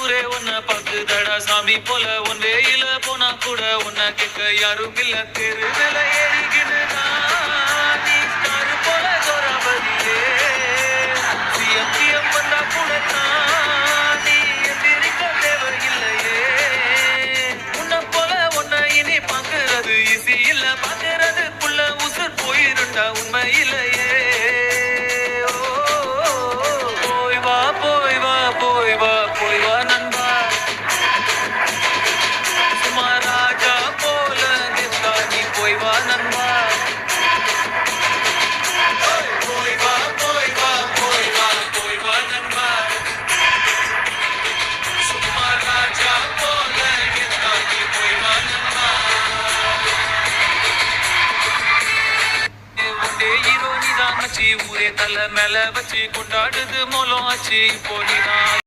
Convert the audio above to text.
ஊரே உன்னை பாக்குதடா சாமி போல உன் வேயில போனா கூட உன்னை கேட்க யாரும் இல்ல தெருவில் ஏறிக்கிட்டு நீ ஸ்டார் போல கோராபதியே சிஎம் வந்தா கூட நீ எந்திரிக்க தேவையில்லையே உன்னை போல உன்னை இனி பாக்குறது ஈஸி இல்ல பாக்குறதுக்குள்ள உசுர் போயிருண்டா உண்மையிலேயே போய் வா நண்பா சும்மா ராஜா போல நிற்கா நீ போய் வா நண்பா போய் வா போய் வா போய் வா போய் வா நண்பா சும்மா ராஜா போல நிற்கா நீ போய் வா நண்பா உண்டே ஹீரோ நீதான் மச்சி ஊரே தலை மேல வச்சு கொண்டாடுது மோலம் ஆச்சு இப்போ நீதான்